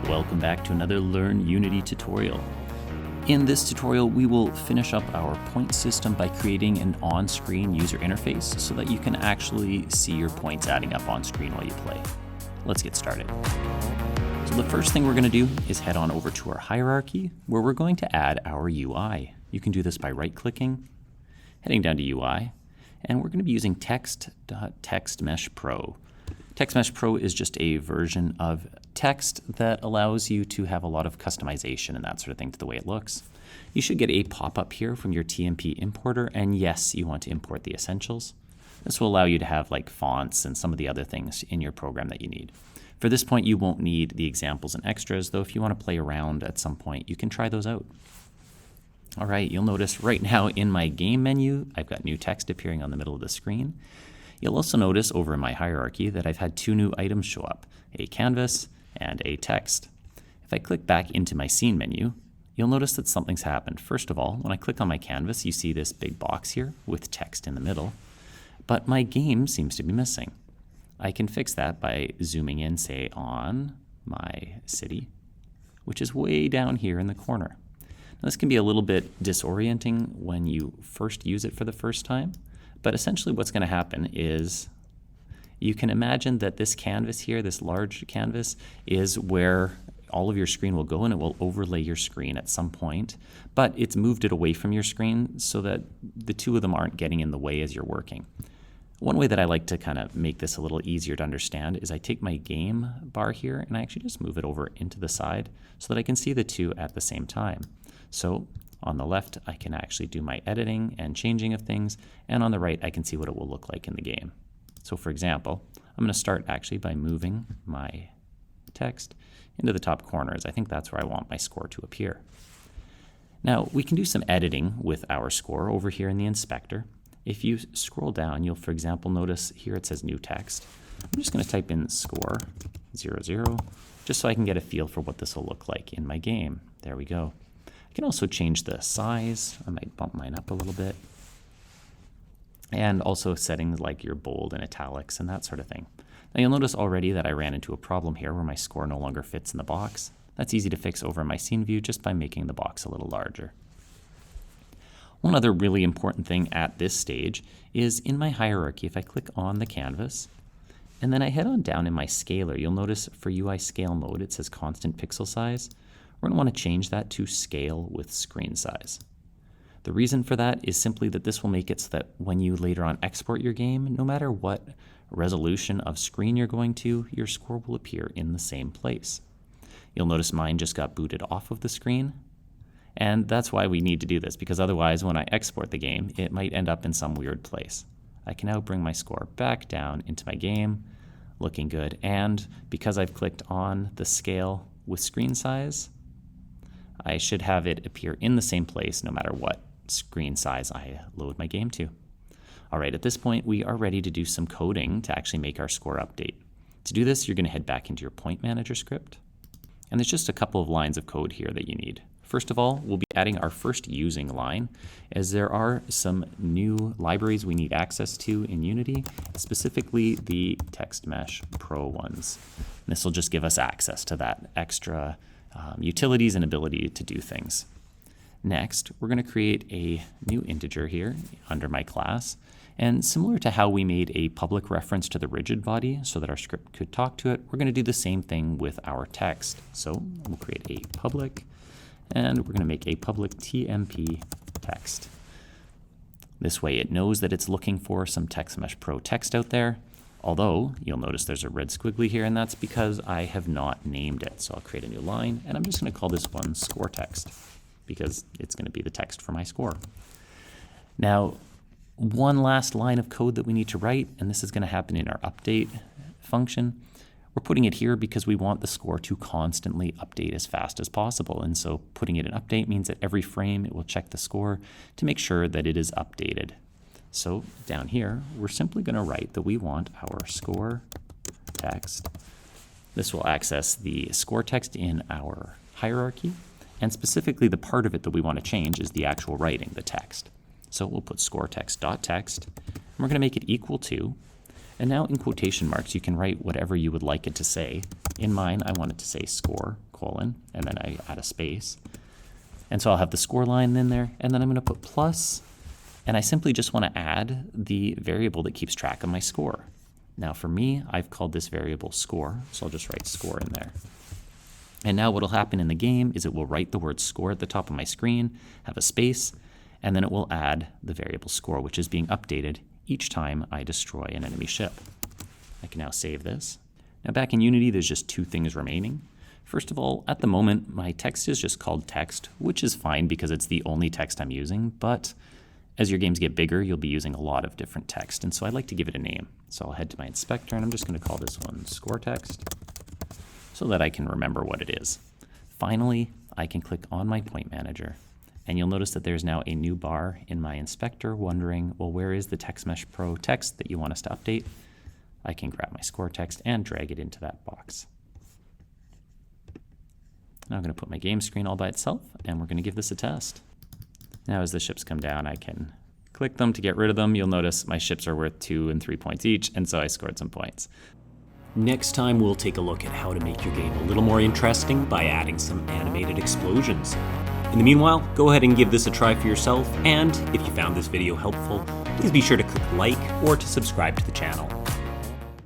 Welcome back to another Learn Unity tutorial. In this tutorial, we will finish up our point system by creating an on-screen user interface so that you can actually see your points adding up on screen while you play. Let's get started. So the first thing we're going to do is head on over to our hierarchy where we're going to add our UI. You can do this by right-clicking, heading down to UI, and we're going to be using text.textmeshpro. TextMeshPro is just a version of text that allows you to have a lot of customization and that sort of thing to the way it looks. You should get a pop-up here from your TMP importer, and yes, you want to import the essentials. This will allow you to have like fonts and some of the other things in your program that you need. For this point, you won't need the examples and extras, though if you want to play around at some point, you can try those out. All right, you'll notice right now in my game menu, I've got new text appearing on the middle of the screen. You'll also notice over in my hierarchy that I've had two new items show up, a canvas and a text. If I click back into my scene menu, you'll notice that something's happened. First of all, when I click on my canvas, you see this big box here with text in the middle, but my game seems to be missing. I can fix that by zooming in, say, on my city, which is way down here in the corner. Now, this can be a little bit disorienting when you first use it for the first time. But essentially what's going to happen is you can imagine that this canvas here, this large canvas, is where all of your screen will go and it will overlay your screen at some point. But it's moved it away from your screen so that the two of them aren't getting in the way as you're working. One way that I like to kind of make this a little easier to understand is I take my game bar here and I actually just move it over into the side so that I can see the two at the same time. So on the left, I can actually do my editing and changing of things, and on the right, I can see what it will look like in the game. So for example, I'm going to start actually by moving my text into the top corner, as I think that's where I want my score to appear. Now, we can do some editing with our score over here in the inspector. If you scroll down, you'll, for example, notice here it says new text. I'm just going to type in score 00, just so I can get a feel for what this will look like in my game. There we go. I can also change the size. I might bump mine up a little bit. And also settings like your bold and italics and that sort of thing. Now you'll notice already that I ran into a problem here where my score no longer fits in the box. That's easy to fix over in my scene view just by making the box a little larger. One other really important thing at this stage is in my hierarchy, if I click on the canvas, and then I head on down in my scaler, you'll notice for UI scale mode, it says constant pixel size. We're going to want to change that to scale with screen size. The reason for that is simply that this will make it so that when you later on export your game, no matter what resolution of screen you're going to, your score will appear in the same place. You'll notice mine just got booted off of the screen, and that's why we need to do this, because otherwise when I export the game, it might end up in some weird place. I can now bring my score back down into my game, looking good, and because I've clicked on the scale with screen size, I should have it appear in the same place no matter what screen size I load my game to. All right, at this point, we are ready to do some coding to actually make our score update. To do this, you're going to head back into your Point Manager script. And there's just a couple of lines of code here that you need. First of all, we'll be adding our first using line, as there are some new libraries we need access to in Unity, specifically the TextMeshPro ones. And this will just give us access to that extra utilities and ability to do things. Next, we're going to create a new integer here under my class. And similar to how we made a public reference to the rigid body so that our script could talk to it, we're going to do the same thing with our text. So we'll create a public, and we're going to make a public TMP text. This way it knows that it's looking for some TextMeshPro text out there. Although, you'll notice there's a red squiggly here, and that's because I have not named it. So I'll create a new line, and I'm just going to call this one score text, because it's going to be the text for my score. Now, one last line of code that we need to write, and this is going to happen in our update function. We're putting it here because we want the score to constantly update as fast as possible. And so putting it in update means that every frame it will check the score to make sure that it is updated. So down here, we're simply going to write that we want our score text. This will access the score text in our hierarchy, and specifically the part of it that we want to change is the actual writing, the text. So we'll put score text.text, and we're going to make it equal to, And now in quotation marks, you can write whatever you would like it to say. In mine, I want it to say score, colon, and then I add a space. And so I'll have the score line in there, and then I'm going to put plus, and I simply just want to add the variable that keeps track of my score. Now for me, I've called this variable score, so I'll just write score in there. And now what will happen in the game is it will write the word score at the top of my screen, have a space, and then it will add the variable score, which is being updated each time I destroy an enemy ship. I can now save this. Now back in Unity, there's just two things remaining. First of all, at the moment, my text is just called text, which is fine because it's the only text I'm using, but as your games get bigger, you'll be using a lot of different text, and so I'd like to give it a name. So I'll head to my inspector, and I'm just going to call this one score text so that I can remember what it is. Finally, I can click on my point manager, and you'll notice that there's now a new bar in my inspector wondering, well, where is the TextMesh Pro text that you want us to update? I can grab my score text and drag it into that box. Now I'm going to put my game screen all by itself, and we're going to give this a test. Now as the ships come down, I can click them to get rid of them. You'll notice my ships are worth 2 and 3 points each, and so I scored some points. Next time, we'll take a look at how to make your game a little more interesting by adding some animated explosions. In the meanwhile, go ahead and give this a try for yourself, and if you found this video helpful, please be sure to click like or to subscribe to the channel.